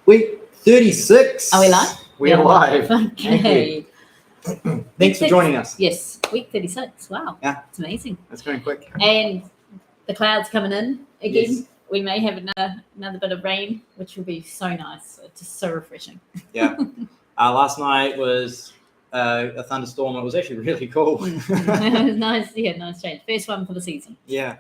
Week 36. Are we live? We're live. Okay. Thanks for joining us. Yes, week 36. Wow. Yeah. It's amazing. That's going quick. And the clouds coming in again. Yes. We may have another bit of rain, which will be so nice. It's just so refreshing. Yeah. Last night was a thunderstorm. It was actually really cool. Nice. Yeah, nice change. First one for the season. Yeah.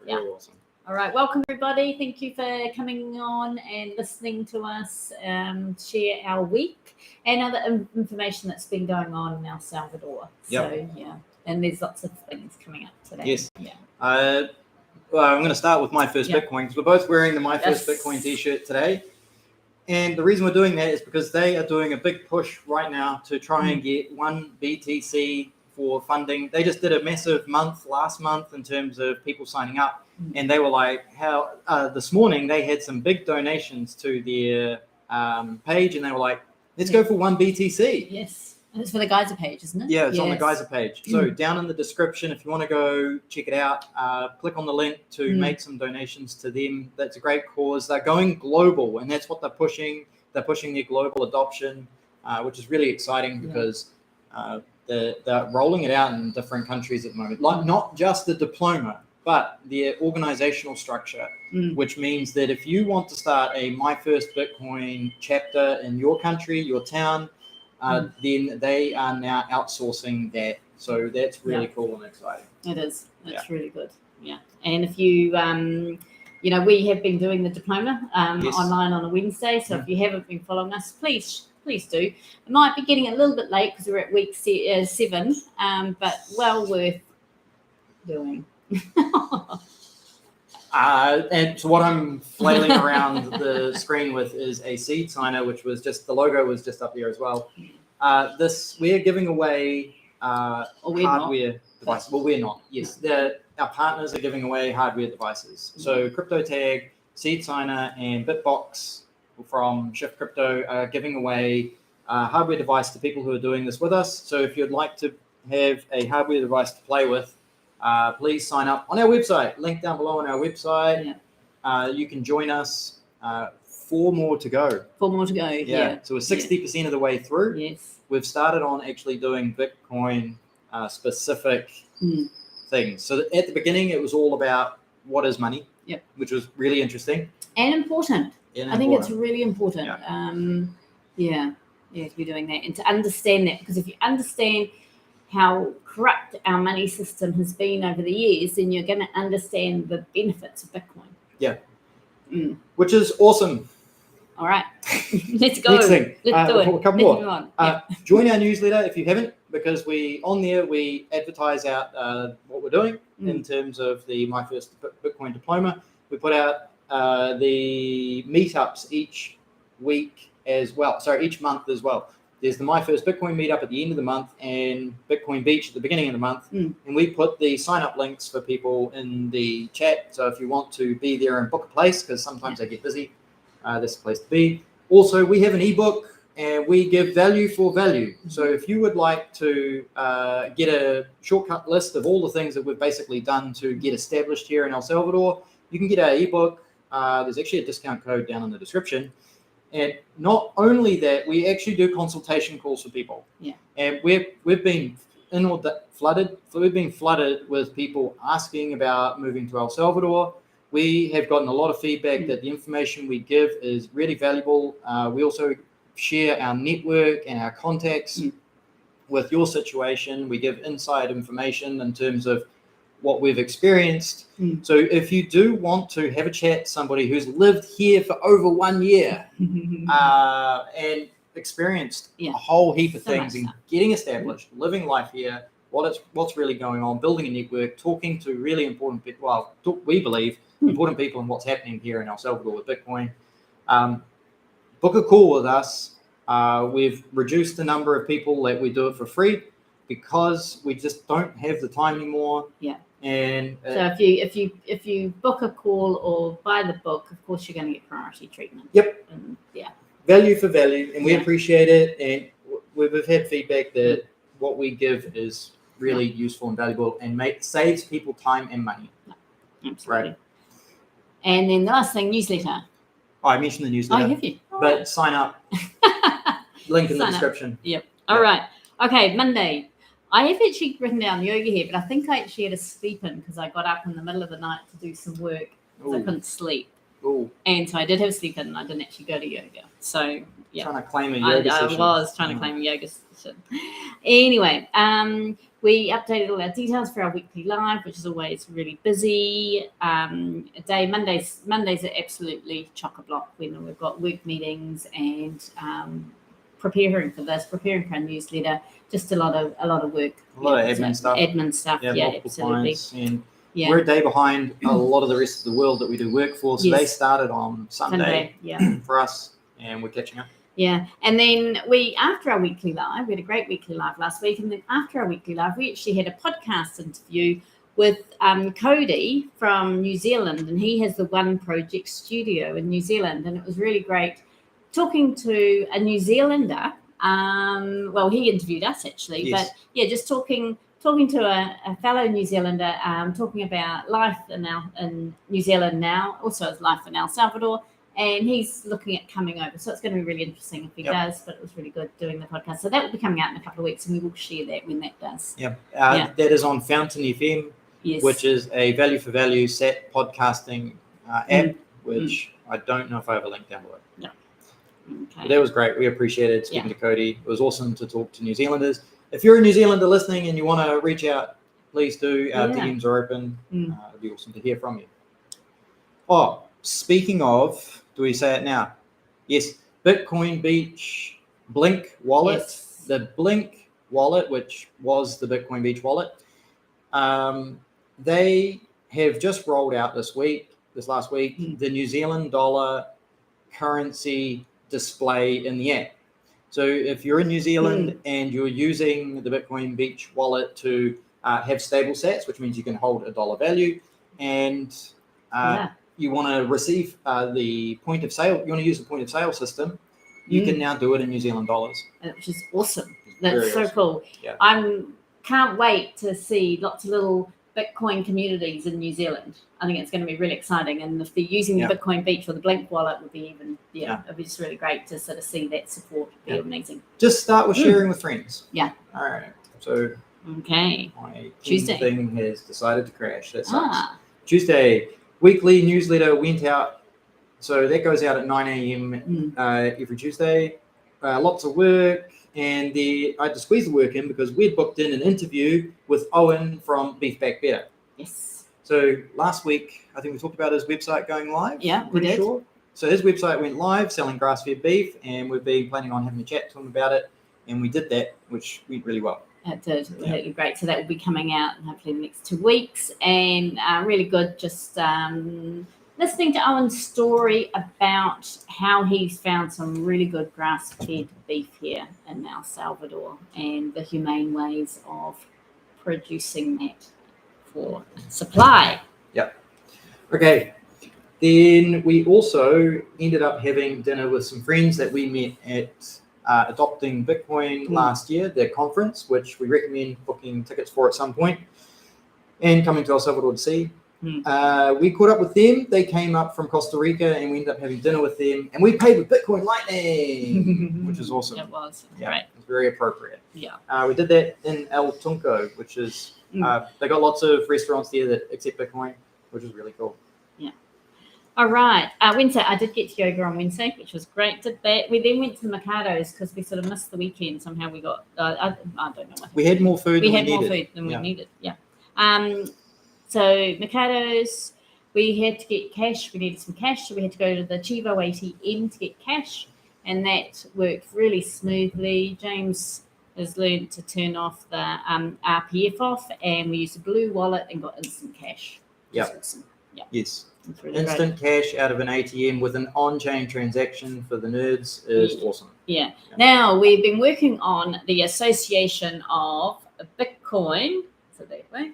Yeah. Really awesome. All right. Welcome, everybody. Thank you for coming on and listening to us share our week and other information that's been going on in El Salvador. Yep. So, yeah. And there's lots of things coming up today. Yes. Yeah. Well, I'm going to start with My First Bitcoin because we're both wearing the My First Yes. Bitcoin t-shirt today. And the reason we're doing that is because they are doing a big push right now to try and get 1 BTC for funding. They just did a massive month last month in terms of people signing up. And they were like, this morning they had some big donations to their page. And they were like, let's go for 1 BTC. Yes. And it's for the Geyser page, isn't it? Yeah, it's on the Yes. Geyser page. So down in the description, if you want to go check it out, click on the link to make some donations to them. That's a great cause. They're going global, and that's what they're pushing. They're pushing their global adoption, which is really exciting because they're rolling it out in different countries at the moment. Like not just the diploma, but their organizational structure, which means that if you want to start a My First Bitcoin chapter in your country, your town, then they are now outsourcing that. So that's really cool and exciting. It is. It's really good. Yeah. And if you, we have been doing the diploma online on a Wednesday. So if you haven't been following us, please do. It might be getting a little bit late because we're at week 7, but well worth doing. And so what I'm flailing around the screen with is a seed signer, which was just, the logo was just up there as well. We're giving away hardware devices. Well, we're not. Yes, our partners are giving away hardware devices. So CryptoTag, Seed Signer, and Bitbox from Shift Crypto are giving away a hardware device to people who are doing this with us. So if you'd like to have a hardware device to play with, please sign up on our website. Link down below on our website. Yeah. You can join us. 4 more to go. 4 more to go. Yeah. So we're 60% of the way through. Yes. We've started on actually doing Bitcoin specific things. So at the beginning, it was all about what is money. Yep. Which was really interesting and important. I think it's really important. Yeah. To be doing that and to understand that, because if you understand how corrupt our money system has been over the years, then you're going to understand the benefits of Bitcoin. Yeah. Which is awesome. All right. Let's go. Next thing. Let's do it. A couple more. Join our newsletter if you haven't, because we advertise out what we're doing in terms of the My First Bitcoin diploma. We put out the meetups each week as well. Sorry, each month as well. There's the My First Bitcoin meetup at the end of the month and Bitcoin Beach at the beginning of the month. And we put the sign-up links for people in the chat. So if you want to be there and book a place, because sometimes they get busy, this is the place to be. Also, we have an ebook and we give value for value. So if you would like to get a shortcut list of all the things that we've basically done to get established here in El Salvador, you can get our ebook. There's actually a discount code down in the description. And not only that, we actually do consultation calls for people. Yeah. And we've been flooded. So we've been flooded with people asking about moving to El Salvador. We have gotten a lot of feedback that the information we give is really valuable. We also share our network and our contacts with your situation. We give inside information in terms of what we've experienced. So if you do want to have a chat to somebody who's lived here for over 1 year and experienced a whole heap of things and getting established, living life here, what's really going on, building a network, talking to really important people, we believe important people and what's happening here in El Salvador with Bitcoin, book a call with us. We've reduced the number of people that we do it for free because we just don't have the time anymore. Yeah. And so if you book a call or buy the book, of course you're going to get priority treatment. Yep. And, value for value, and we appreciate it. And we've had feedback that what we give is really useful and valuable, and saves people time and money. Absolutely. Right. And then the last thing, newsletter. Oh, I mentioned the newsletter. Oh, have you? But sign up. Link in the Sign up. description. Yep. All right. Okay, Monday. I have actually written down yoga here, but I think I actually had a sleep in because I got up in the middle of the night to do some work because I couldn't sleep. Ooh. And so I did have a sleep in and I didn't actually go to yoga. So, yeah. Trying to claim a yoga session. I was trying to claim a yoga session. Anyway, we updated all our details for our weekly live, which is always really busy. Mondays are absolutely chock-a-block when we've got work meetings and preparing for our newsletter. Just a lot of work. A lot of admin stuff. Admin stuff, yeah, absolutely. And we're a day behind a lot of the rest of the world that we do work for. So they started on Sunday. For us, and we're catching up. Yeah, and then after our weekly live, we had a great weekly live last week, and then after our weekly live, we actually had a podcast interview with Cody from New Zealand, and he has the One Project studio in New Zealand, and it was really great talking to a New Zealander. Well, he interviewed us actually, but yeah, just talking to a fellow New Zealander, talking about life in New Zealand now, also his life in El Salvador. And he's looking at coming over. So it's going to be really interesting if he does, but it was really good doing the podcast. So that will be coming out in a couple of weeks and we will share that when that does. That is on Fountain FM, which is a value for value set podcasting app, which I don't know if I have a link down below. No. Okay. But that was great. We appreciated speaking to Cody. It was awesome to talk to New Zealanders. If you're a New Zealander listening and you want to reach out, please do. Our DMs are open. It'd be awesome to hear from you. Oh, speaking of, do we say it now? Yes. Bitcoin Beach Blink wallet. Yes. The Blink wallet, which was the Bitcoin Beach wallet. They have just rolled out this last week, the New Zealand dollar currency display in the app. So if you're in New Zealand and you're using the Bitcoin Beach wallet to have stable sats, which means you can hold a dollar value, and you want to receive the point of sale, you want to use the point of sale system, you can now do it in New Zealand dollars. Which is awesome. That's so awesome. Cool. Yeah. I can't wait to see lots of little Bitcoin communities in New Zealand. I think it's going to be really exciting. And if they're using the Bitcoin Beach or the Blink wallet, would be even, it'd be just really great to sort of see that support. It'd be amazing. Just start with sharing with friends. Yeah. All right. So my Tuesday thing has decided to crash. That sucks. Tuesday. Weekly newsletter went out. So that goes out at 9 a.m. Every Tuesday. Lots of work. And I had to squeeze the work in because we'd booked in an interview with Owen from Beef Back Better. Yes. So last week, I think we talked about his website going live. Yeah, we did. Sure. So his website went live selling grass-fed beef, and we've been planning on having a chat to him about it. And we did that, which went really well. It did. Really great. So that will be coming out hopefully in the next 2 weeks, and really good. Just listening to Owen's story about how he's found some really good grass-fed beef here in El Salvador and the humane ways of producing that for supply. Yep. Okay. Then we also ended up having dinner with some friends that we met at Adopting Bitcoin last year, their conference, which we recommend booking tickets for at some point, and coming to El Salvador to see. We caught up with them. They came up from Costa Rica, and we ended up having dinner with them. And we paid with Bitcoin Lightning, which is awesome. It was great. Right. It was very appropriate. Yeah. We did that in El Tunco, which is they got lots of restaurants there that accept Bitcoin, which is really cool. All right. Wednesday, I did get to yoga on Wednesday, which was great. Did that. We then went to the Mercados because we sort of missed the weekend. Somehow we got, I don't know. We had more food than we needed. More food than we needed, So Mercados, we had to get cash. We needed some cash. So we had to go to the Chivo ATM to get cash. And that worked really smoothly. James has learned to turn off the RPF off. And we used a blue wallet and got instant cash. Yeah. Awesome. Yeah. Yes. Really instant cash out of an ATM with an on-chain transaction for the nerds is awesome. Yeah. Now we've been working on the association of Bitcoin. So that way.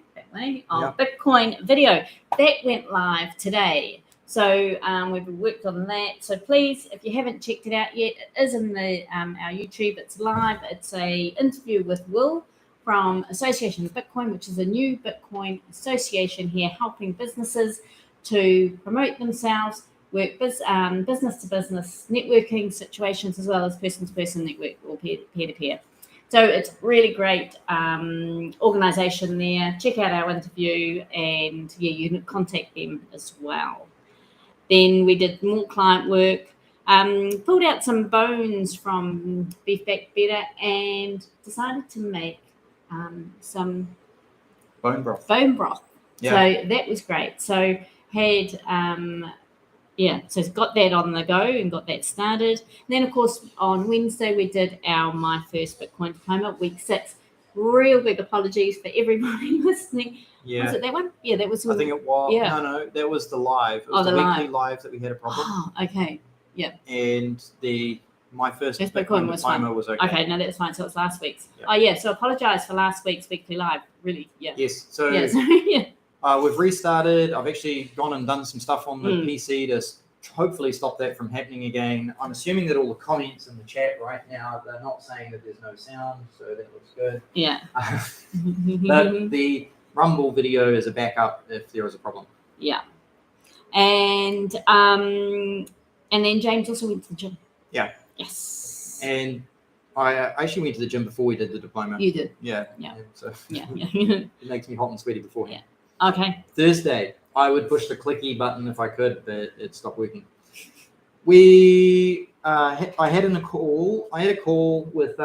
Bitcoin video that went live today. So we've worked on that. So please, if you haven't checked it out yet, it is in the our YouTube. It's live. It's a interview with Will from Association of Bitcoin, which is a new Bitcoin association here helping businesses to promote themselves work business to business networking situations, as well as person to person network or peer to peer. So it's really great organisation there. Check out our interview, and you can contact them as well. Then we did more client work, pulled out some bones from Beef Back Better, and decided to make some Bone broth. Yeah. So that was great. So had so got that on the go and got that started. And then of course on Wednesday we did our My First Bitcoin Diploma, week 6. Real big apologies for everybody listening. Yeah. Was it that one? Yeah, that was. I think it was. Yeah. No, that was the live. It was the weekly live that we had a problem. Oh, okay. Yeah. And the My First Bitcoin Diploma was okay. Okay, no, that's fine. So it's last week's. Yeah. Oh, yeah. So apologise for last week's weekly live. Really, yeah. Yes. So yeah. We've restarted. I've actually gone and done some stuff on the PC to hopefully stop that from happening again. I'm assuming that all the comments in the chat right now, they're not saying that there's no sound, so that looks good. Yeah. But the Rumble video is a backup if there is a problem. Yeah. And then James also went to the gym. Yeah. Yes. And I actually went to the gym before we did the diploma. You did? Yeah. Yeah. So yeah. It makes me hot and sweaty beforehand. Yeah. Okay. Thursday, I would push the clicky button if I could, but it stopped working. I had a call with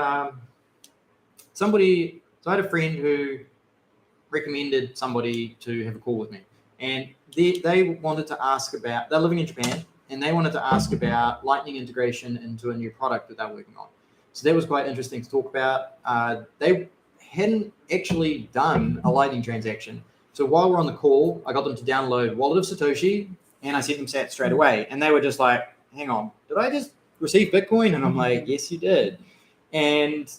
somebody. So I had a friend who recommended somebody to have a call with me, and they wanted to ask about. They're living in Japan, and they wanted to ask about Lightning integration into a new product that they're working on. So that was quite interesting to talk about. They hadn't actually done a Lightning transaction. So while we're on the call, I got them to download Wallet of Satoshi, and I sent them sats straight away. And they were just like, hang on, did I just receive Bitcoin? And I'm like, yes, you did. And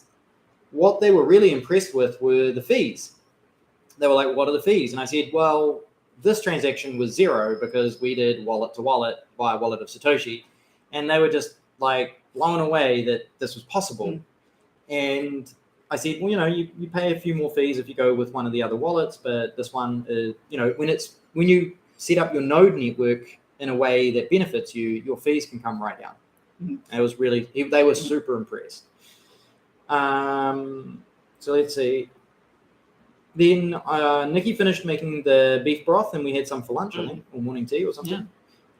what they were really impressed with were the fees. They were like, what are the fees? And I said, well, this transaction was 0 because we did wallet to wallet via Wallet of Satoshi. And they were just like blown away that this was possible. And I said, well, you pay a few more fees if you go with one of the other wallets, but this one is, when you set up your node network in a way that benefits you, your fees can come right down. And it was really, they were super impressed. So let's see. Then Nicki finished making the beef broth, and we had some for lunch, I think, or morning tea or something.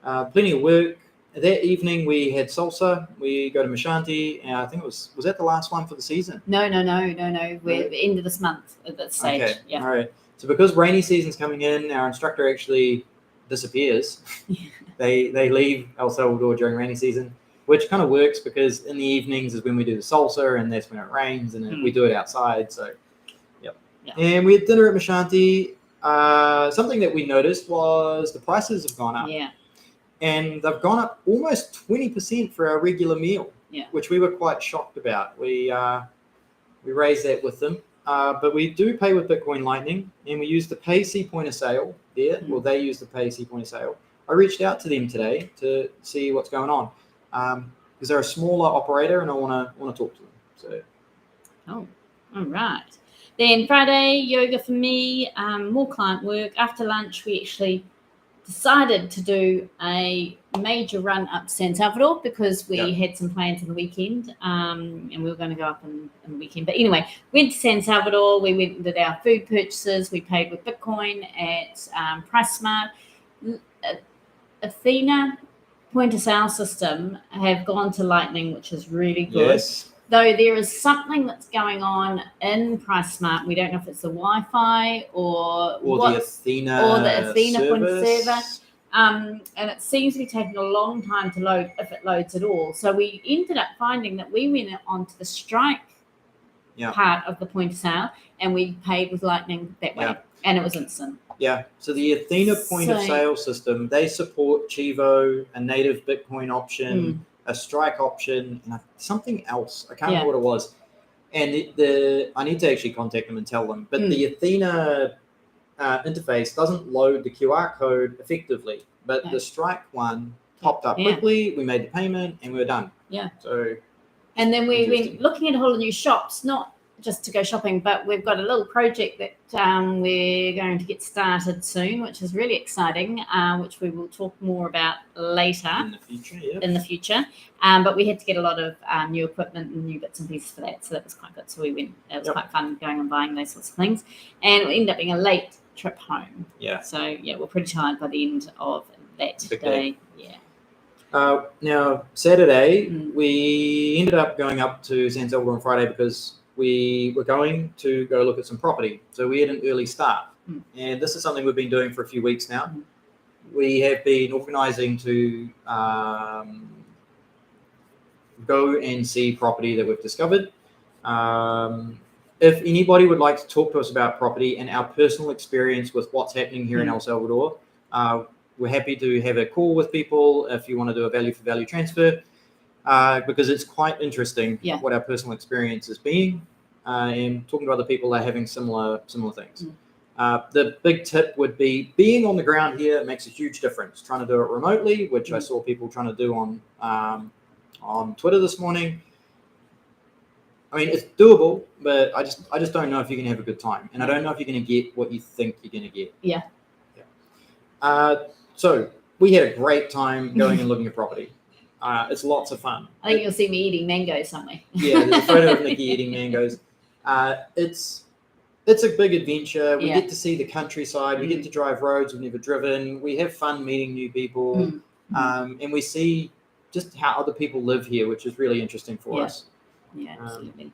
Yeah. Plenty of work. That evening we had salsa. We go to Mashanti. I think was that the last one for the season? No. We're at the end of this month at that stage. Okay. Yeah. All right. So because rainy season's coming in, our instructor actually disappears. They leave El Salvador during rainy season, which kind of works because in the evenings is when we do the salsa, and that's when it rains, and we do it outside. So, yep. Yeah. And we had dinner at Mashanti. Something that we noticed was the prices have gone up. Yeah. And they've gone up almost 20% for our regular meal, which we were quite shocked about. We raised that with them, but we do pay with Bitcoin Lightning, and we use the PayC point of sale there. Well, they use the PayC point of sale. I reached out to them today to see what's going on because they're a smaller operator, and I want to talk to them. So, all right. Then Friday yoga for me, more client work. After lunch, we actually decided to do a major run up San Salvador because we had some plans on the weekend, and we were going to go up on the weekend. But anyway, went to San Salvador. We went and did our food purchases. We paid with Bitcoin at PriceSmart. Athena point of sale system have gone to Lightning, which is really good. Yes. Though there is something that's going on in PriceSmart. We don't know if it's the Wi-Fi or the Athena point of server. And it seems to be taking a long time to load, if it loads at all. So we ended up finding that we went onto the Strike part of the point of sale, and we paid with Lightning that way, and it was instant. Yeah. So the Athena point of sale system, they support Chivo, a native Bitcoin option, a Strike option, and something else. I can't remember what it was. And I need to actually contact them and tell them. But the Athena interface doesn't load the QR code effectively. But the Strike one popped up quickly. We made the payment, and we were done. Yeah. So. And then we went looking at a whole new shops, not just to go shopping, but we've got a little project that we're going to get started soon, which is really exciting, which we will talk more about later in the future. But we had to get a lot of new equipment and new bits and pieces for that, so that was quite good. So we went, it was quite fun going and buying those sorts of things, and it ended up being a late trip home. So yeah, we're pretty tired by the end of that day. Now Saturday we ended up going up to San Salvador on Friday because we were going to go look at some property. So we had an early start, and this is something we've been doing for a few weeks now. We have been organising to go and see property that we've discovered. If anybody would like to talk to us about property and our personal experience with what's happening here in El Salvador, we're happy to have a call with people if you want to do a value for value transfer, because it's quite interesting what our personal experience has been, and talking to other people that are having similar things. The big tip would be being on the ground here makes a huge difference. Trying to do it remotely, which I saw people trying to do on Twitter this morning. I mean, it's doable, but I just don't know if you're going to have a good time, and I don't know if you're going to get what you think you're going to get. So we had a great time going and looking at property. It's lots of fun. I think you'll see me eating mangoes somewhere. Yeah, there's a photo of Nicki eating mangoes. It's a big adventure. We get to see the countryside. We get to drive roads we've never driven. We have fun meeting new people, and we see just how other people live here, which is really interesting for us. Yeah, absolutely.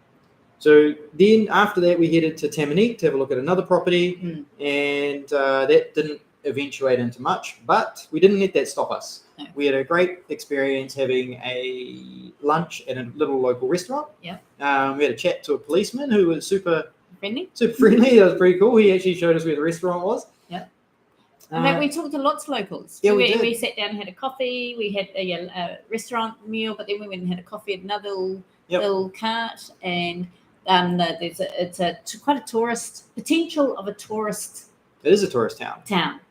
So then after that, we headed to Tamanique to have a look at another property, and that didn't eventuate into much, but we didn't let that stop us. We had a great experience having a lunch at a little local restaurant. We had a chat to a policeman who was super friendly. That was pretty cool. He actually showed us where the restaurant was. In fact, we talked to lots of locals. We sat down and had a coffee. We had a restaurant meal, but then we went and had a coffee at another little cart, and it's quite a tourist potential of a tourist. It is a tourist town.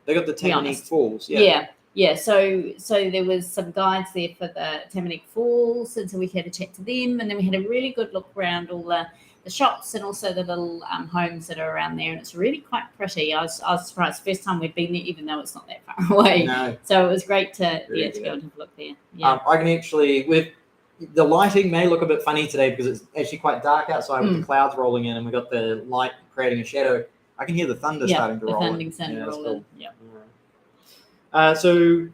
They got the Tamanique Falls. So there was some guides there for the Tamanique Falls, and so we had a chat to them, and then we had a really good look around all the shops and also the little homes that are around there, and it's really quite pretty. I was surprised. First time we'd been there, even though it's not that far away. No. So it was great to go and have a look there. I can actually, the lighting may look a bit funny today because it's actually quite dark outside with the clouds rolling in, and we got the light creating a shadow. I can hear the thunder starting to roll in. Cool. So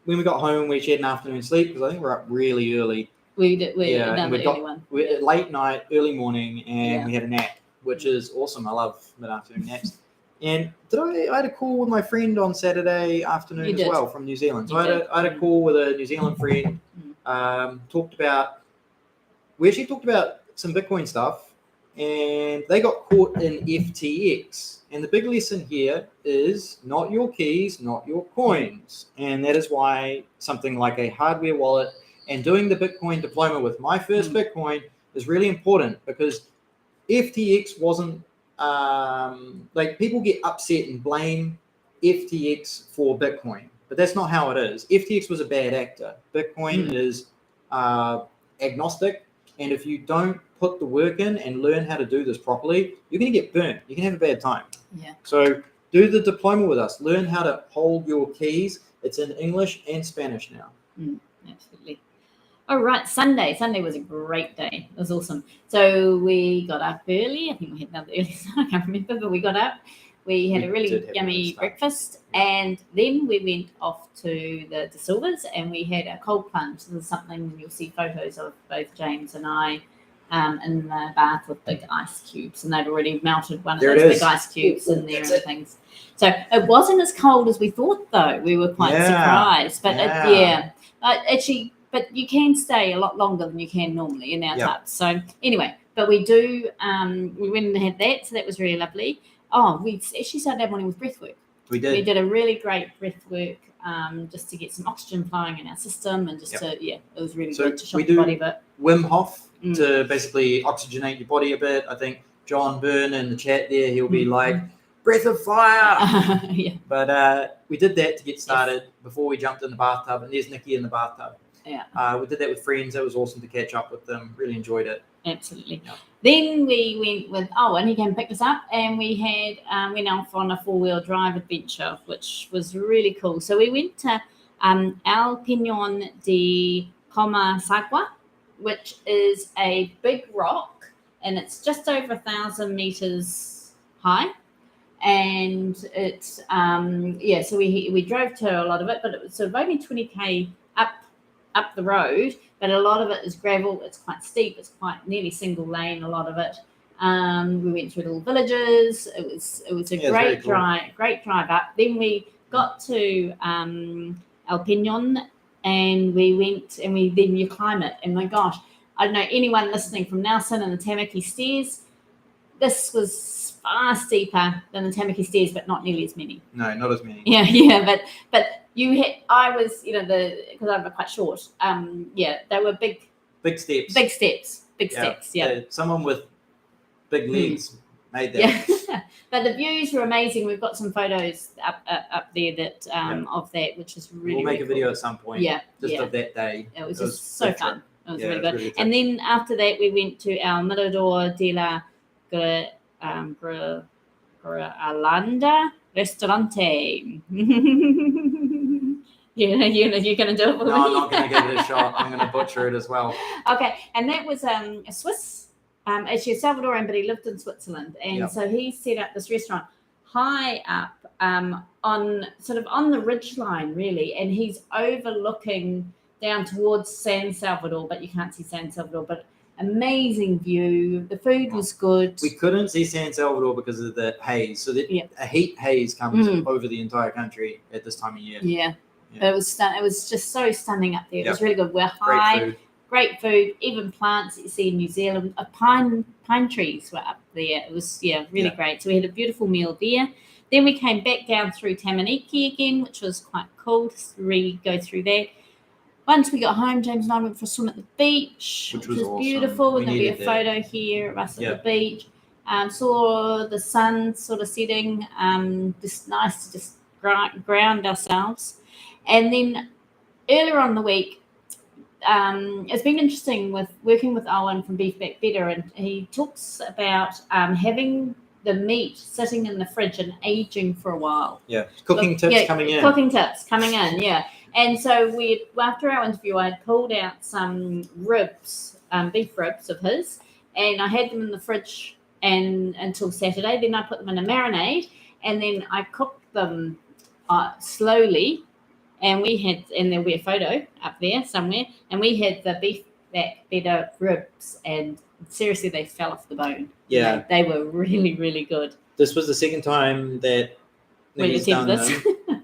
when we got home, we shared an afternoon sleep because I think we're up really early. We got late night, early morning, and we had a nap, which is awesome. I love mid-afternoon naps. And I had a call with my friend on Saturday afternoon as well from New Zealand. So I had a call with a New Zealand friend. We actually talked about some Bitcoin stuff, and they got caught in FTX. And the big lesson here is not your keys, not your coins. And that is why something like a hardware wallet and doing the Bitcoin diploma with my first Bitcoin is really important, because FTX wasn't people get upset and blame FTX for Bitcoin, but that's not how it is. FTX was a bad actor. Bitcoin is agnostic, and if you don't put the work in and learn how to do this properly, you're going to get burnt. You can have a bad time. So do the diploma with us. Learn how to hold your keys. It's in English and Spanish now. Absolutely. All right, Sunday was a great day. It was awesome. So we got up early. I think we had another early start. I can't remember, but we got up. We had a really yummy breakfast, and then we went off to the Silvers, and we had a cold plunge. This is something you'll see photos of both James and I in the bath with big ice cubes, and they'd already melted one of those big ice cubes in there and things. So it wasn't as cold as we thought, though. We were quite surprised, but actually. But you can stay a lot longer than you can normally in our tubs. So anyway, but we went and had that, so that was really lovely. Oh, we actually started our morning with breath work. We did. We did a really great breath work just to get some oxygen flowing in our system, and just it was really good to shock the body a bit. Wim Hof to basically oxygenate your body a bit. I think John Byrne in the chat there, he'll be like, breath of fire. But we did that to get started before we jumped in the bathtub, and there's Nicki in the bathtub. Yeah. We did that with friends. It was awesome to catch up with them. Really enjoyed it. Absolutely. Yeah. Then we went with Owen. He came and picked us up, and we had went off on a 4-wheel drive adventure, which was really cool. So we went to El Peñón de Comasagua, which is a big rock, and it's just over 1,000 meters high. And it's so we drove to a lot of it, but it was sort of only 20k up the road, but a lot of it is gravel. It's quite steep. It's quite nearly single lane, a lot of it. We went through little villages. It was a great drive up. Then we got to El Peñón, and we went, and then you climb it, and my gosh, I don't know anyone listening from Nelson and the Tamaki Stairs. This was far steeper than the Tamaki Stairs, but not nearly as many. No, not as many. Yeah, but you had, I was, because I'm quite short. They were big steps. Yeah. Someone with big legs made that. Yeah, but the views were amazing. We've got some photos up there that of that, which is really. We'll make really a video cool. at some point. Yeah, of that day. It was just so fun. It was really good. Really and then after that, we went to El Mirador de la Alanda Restaurante. You're going to do it for me? No, I'm not going to give it a shot. I'm going to butcher it as well. Okay, and that was a Swiss, actually a Salvadoran, but he lived in Switzerland, and so he set up this restaurant high up on the ridge line, really, and he's overlooking down towards San Salvador, but you can't see San Salvador, but amazing view. The food was good. We couldn't see San Salvador because of the haze. So a heat haze comes over the entire country at this time of year. Yeah. It was it was just so stunning up there. It was really good. We're high, great food, even plants that you see in New Zealand. Pine trees were up there. It was really great. So we had a beautiful meal there. Then we came back down through Tamaniki again, which was quite cool to go through that. Once we got home, James and I went for a swim at the beach, which was awesome. Beautiful. And there'll be a photo here of us at the beach. Saw the sun sort of setting. Just nice to just ground ourselves. And then earlier on in the week, it's been interesting with working with Owen from Beef Back Better, and he talks about having the meat sitting in the fridge and aging for a while. Yeah, cooking tips coming in. Cooking tips coming in, yeah. And so after our interview, I had pulled out some ribs, beef ribs of his, and I had them in the fridge until Saturday. Then I put them in a marinade, and then I cooked them slowly. And there'll be a photo up there somewhere. And we had the Beef Back Better ribs, and seriously, they fell off the bone. Yeah, they were really, really good. This was the second time that Nicki's done this.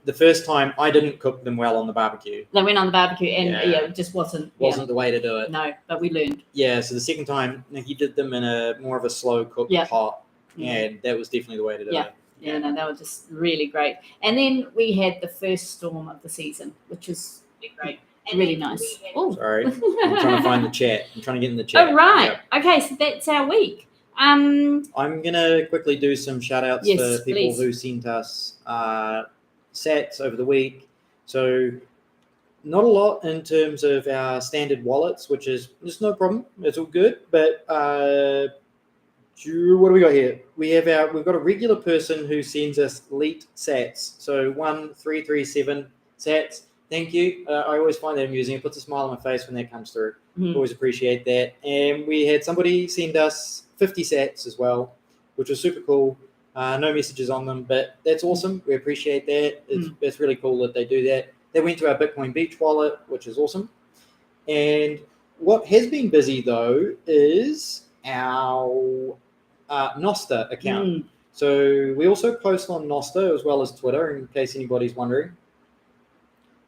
The first time I didn't cook them well on the barbecue. They went on the barbecue, and it just wasn't the way to do it. No, but we learned. Yeah, so the second time Nicki did them in a more of a slow cooked pot, and that was definitely the way to do it. Yeah, no, they were just really great. And then we had the first storm of the season, which was great. Really nice. Oh, sorry, I'm trying to find the chat. I'm trying to get in the chat. Oh, right. Yep. Okay, so that's our week. I'm gonna quickly do some shout outs for people who sent us sats over the week. So not a lot in terms of our standard wallets, which is just no problem. It's all good. But what do we got here? We've got a regular person who sends us elite sats. So 1337 sats. Thank you. I always find that amusing. It puts a smile on my face when that comes through. Always appreciate that. And we had somebody send us 50 sats as well, which was super cool. No messages on them, but that's awesome. We appreciate that. It's really cool that they do that. They went to our Bitcoin Beach wallet, which is awesome. And what has been busy, though, is our Nosta account. So we also post on Nosta as well as Twitter, in case anybody's wondering.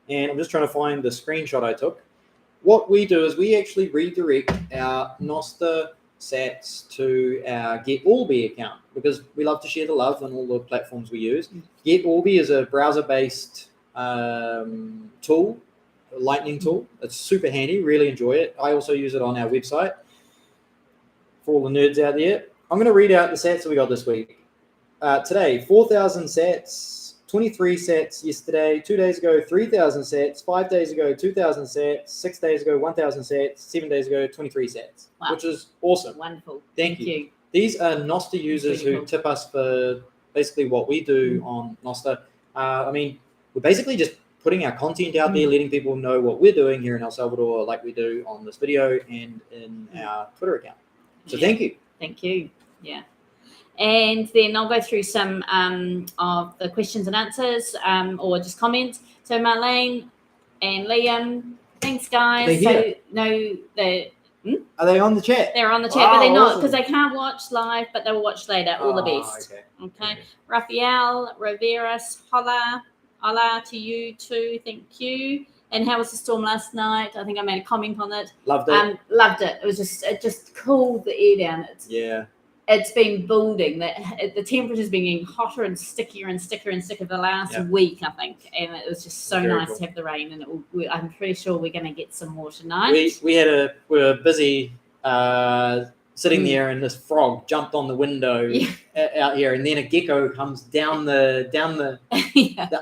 And I'm just trying to find the screenshot I took. What we do is we actually redirect our Nosta sats to our Get Allbee account, because we love to share the love on all the platforms we use. Get Allbee is a browser-based tool, a lightning tool. It's super handy. Really enjoy it. I also use it on our website for all the nerds out there. I'm going to read out the sats that we got this week. Today, 4,000 sats, 23 sets yesterday. 2 days ago, 3,000 sets. 5 days ago, 2,000 sets. 6 days ago, 1,000 sets. 7 days ago, 23 sets, which is awesome. Wonderful. Thank you. These are Nostr users who tip us for basically what we do on Nostr. I mean, we're basically just putting our content out there, letting people know what we're doing here in El Salvador, like we do on this video and in our Twitter account. So thank you. Thank you. Yeah. And then I'll go through some of the questions and answers or just comments. So Marlene and Liam, thanks guys. So no, are they on the chat? They're on the chat, but they're not because they can't watch live, but they'll watch later. All the best. Okay. Rafael, Riveras, hola to you too. Thank you. And how was the storm last night? I think I made a comment on it. Loved it. Loved it. It was just cooled the air down. It's been building. The temperature's been getting hotter and stickier and sticker the last week, I think. And it was just so nice to have the rain. And I'm pretty sure we're going to get some more tonight. We were busy sitting there, and this frog jumped on the window out here, and then a gecko comes down the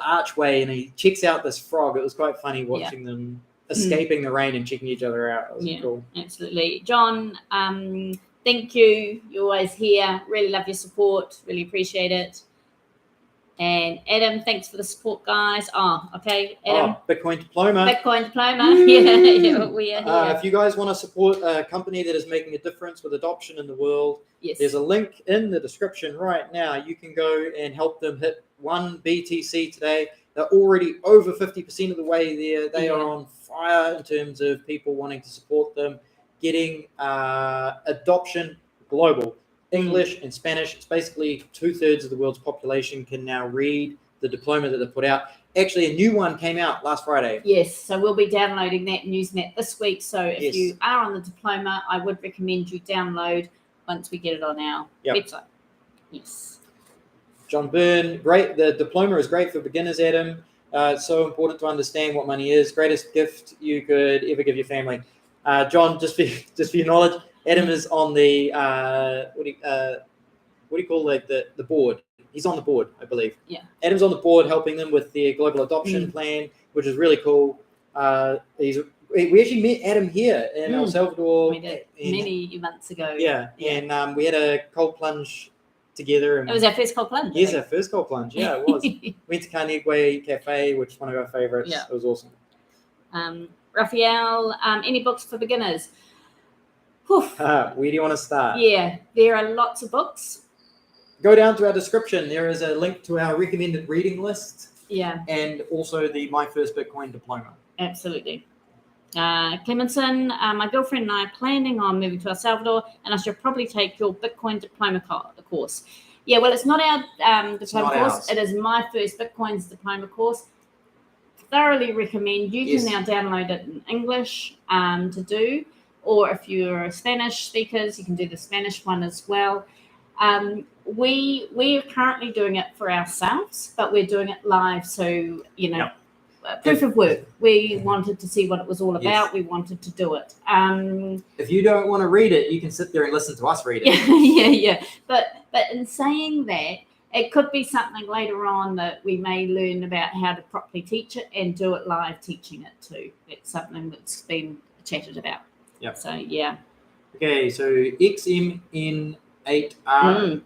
archway, and he checks out this frog. It was quite funny watching them escaping the rain and checking each other out. It was cool. Absolutely. John, thank you. You're always here. Really love your support. Really appreciate it. And Adam, thanks for the support, guys. Okay, Adam. Bitcoin Diploma. Yeah, we are here. If you guys want to support a company that is making a difference with adoption in the world, there's a link in the description right now. You can go and help them hit 1 BTC today. They're already over 50% of the way there. They are on fire in terms of people wanting to support them, getting adoption global. English and Spanish. It's basically 2/3 of the world's population can now read the diploma that they put out. Actually, a new one came out last Friday. Yes, so we'll be downloading that and using that this week. So if you are on the diploma, I would recommend you download once we get it on our website. Yes. John Byrne, great. The diploma is great for beginners, Adam. It's so important to understand what money is. Greatest gift you could ever give your family. John, just for your knowledge, Adam is on the what do you call the board? He's on the board, I believe. Yeah. Adam's on the board helping them with their global adoption plan, which is really cool. We actually met Adam here in El Salvador. We did many months ago. Yeah. And we had a cold plunge together. And it was our first cold plunge. Yes, our first cold plunge. Yeah, it was. Went to Carnegie Cafe, which is one of our favorites. Yeah. It was awesome. Raphael, any books for beginners? Where do you want to start? Yeah, there are lots of books. Go down to our description. There is a link to our recommended reading list. Yeah. And also the My First Bitcoin Diploma. Absolutely. Clemenson, my girlfriend and I are planning on moving to El Salvador, and I should probably take your Bitcoin Diploma course. Yeah, well, it's not our diploma course. Ours. It is My First Bitcoin's diploma course. Thoroughly recommend. You can now download it in English to do. Or if you're Spanish speakers, you can do the Spanish one as well. We are currently doing it for ourselves, but we're doing it live. So, proof of work. We wanted to see what it was all about. Yes. We wanted to do it. If you don't want to read it, you can sit there and listen to us read it. Yeah. But in saying that, it could be something later on that we may learn about how to properly teach it and do it live teaching it too. It's something that's been chatted about. Yep. So, yeah. Okay, so XMN8R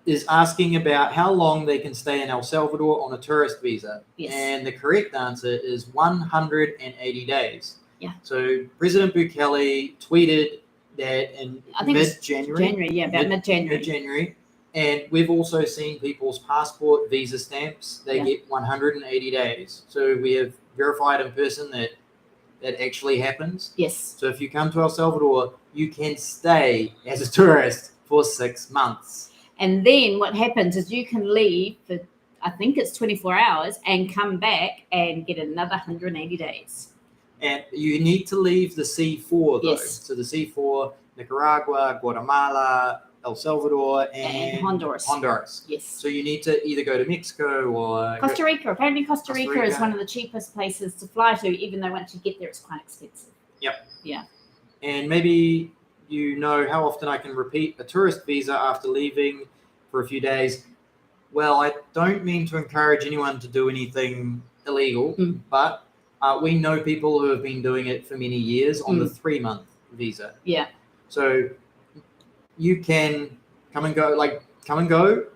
is asking about how long they can stay in El Salvador on a tourist visa. Yes. And the correct answer is 180 days. Yeah. So President Bukele tweeted that in mid-January. Mid-January. And we've also seen people's passport visa stamps. They get 180 days. So we have verified in person that actually happens. Yes. So if you come to El Salvador, you can stay as a tourist for 6 months. And then what happens is you can leave for, I think it's 24 hours, and come back and get another 180 days. And you need to leave the C4 though. Yes. So the C4, Nicaragua, Guatemala, El Salvador, and Honduras. Yes. So you need to either go to Mexico or Costa Rica. Apparently Costa Rica is one of the cheapest places to fly to, even though once you get there, it's quite expensive. Yep. Yeah. And maybe you know how often I can repeat a tourist visa after leaving for a few days. Well, I don't mean to encourage anyone to do anything illegal, but we know people who have been doing it for many years on the 3-month visa. Yeah. So you can come and go,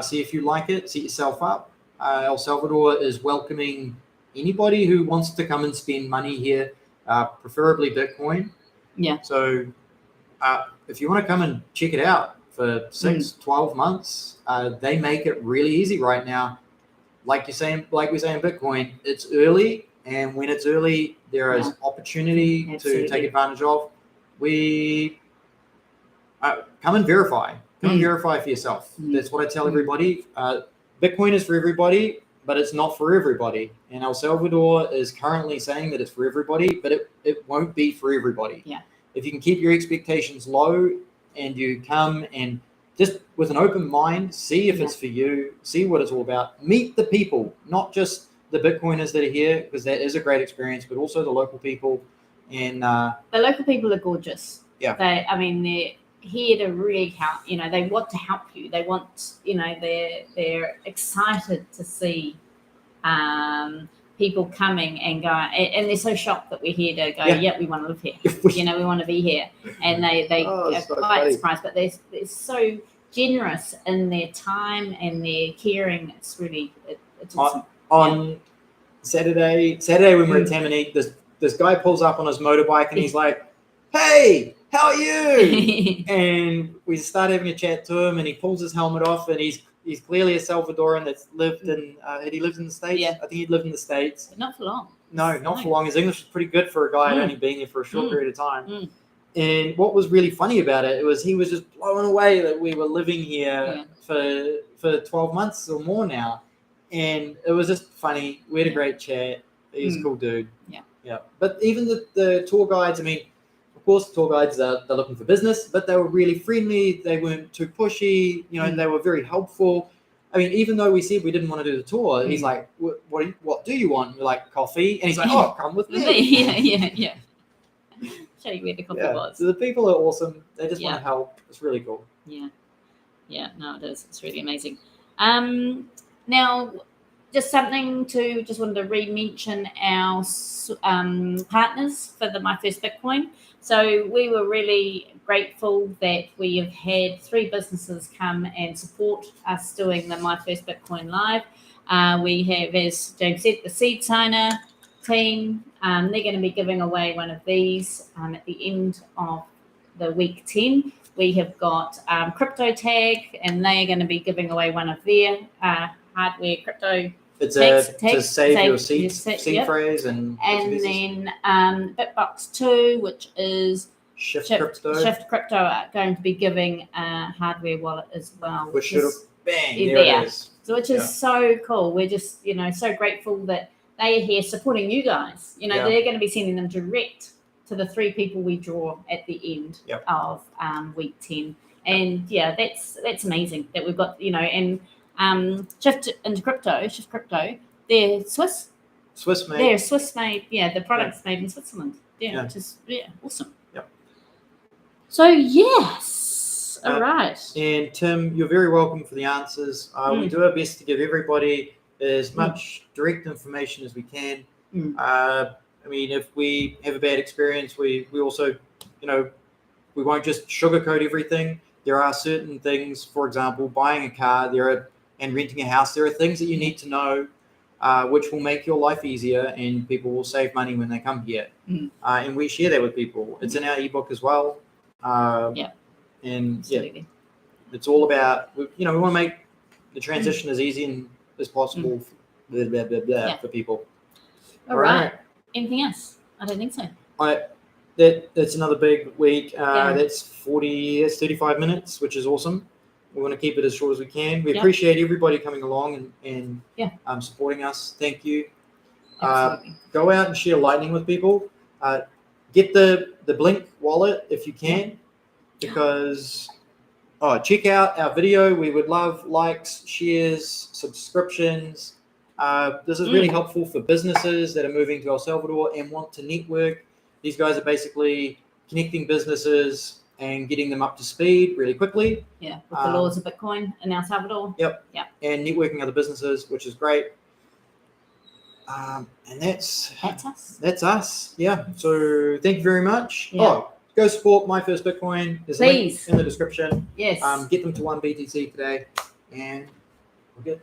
see if you like it, set yourself up. El Salvador is welcoming anybody who wants to come and spend money here, preferably Bitcoin. Yeah. So if you want to come and check it out for 12 months, they make it really easy right now. Like we say in Bitcoin, it's early, and when it's early, there is opportunity to take advantage of. We come and verify. Come and verify for yourself. That's what I tell everybody. Bitcoin is for everybody, but it's not for everybody. And El Salvador is currently saying that it's for everybody, but it won't be for everybody. Yeah. If you can keep your expectations low and you come and just with an open mind, see if it's for you, see what it's all about. Meet the people, not just the Bitcoiners that are here, because that is a great experience, but also the local people. And the local people are gorgeous. Yeah. They're here to really help. They want to help you. They want, they're excited to see people coming and going, and they're so shocked that we're here to go, we want to live here. We want to be here. And they are quite surprised, but they're so generous in their time and their caring. It's really, it's awesome. On Saturday when we're at Tamanite, this guy pulls up on his motorbike and he's like, "Hey, how are you?" And we start having a chat to him, and he pulls his helmet off, and he's clearly a Salvadoran that's lived in. Had he lived in the States? Yeah. I think he'd lived in the States. But not for long. No, not for long. His English is pretty good for a guy only being here for a short period of time. And what was really funny about it was he was just blown away that we were living here for 12 months or more now. And it was just funny. We had a great chat. He's a cool dude. Yeah. But even the tour guides, I mean, of course, tour guides, they're looking for business, but they were really friendly. They weren't too pushy. They were very helpful. I mean, even though we said we didn't want to do the tour, he's like, what do you want? We're like, coffee. And he's like, oh, come with me. Yeah. Show you where the coffee was. So the people are awesome. They just want to help. It's really cool. Yeah, no, it is. It's really amazing. Now, just wanted to re-mention our partners for the My First Bitcoin. So we were really grateful that we have had 3 businesses come and support us doing the My First Bitcoin Live. We have, as James said, the Seed Signer team. They're going to be giving away one of these at the end of the week 10. We have got Crypto Tag, and they are going to be giving away one of their hardware crypto. It's to save your seed phrase and then Bitbox 2, which is Shift Crypto are going to be giving a hardware wallet as well. Which should have there it is. So which is so cool. We're just so grateful that they are here supporting you guys. They're going to be sending them direct to the 3 people we draw at the end of week 10. And that's amazing that we've got Shift Crypto, they're Swiss made. They're Swiss made. The product's made in Switzerland. Which is awesome. So yes, all right. And Tim, you're very welcome for the answers. We do our best to give everybody as much direct information as we can. I mean, if we have a bad experience, we also, we won't just sugarcoat everything. There are certain things, for example, buying a car, and renting a house, there are things that you need to know which will make your life easier, and people will save money when they come here. And we share that with people. It's in our ebook as well. And absolutely. It's all about, we want to make the transition as easy as possible for people. All right. Anything else? I don't think so. That's another big week. That's 35 minutes, which is awesome. We want to keep it as short as we can. We appreciate everybody coming along and supporting us. Thank you. Go out and share Lightning with people. Get the Blink wallet if you can, because check out our video. We would love likes, shares, subscriptions. This is really helpful for businesses that are moving to El Salvador and want to network. These guys are basically connecting businesses and getting them up to speed really quickly. Yeah, with the laws of Bitcoin in El Salvador. And networking other businesses, which is great. And that's us. That's us. Yeah. So thank you very much. Yeah. Oh, go support My First Bitcoin. There's a link in the description. Yes. Get them to 1 BTC today, and we're good.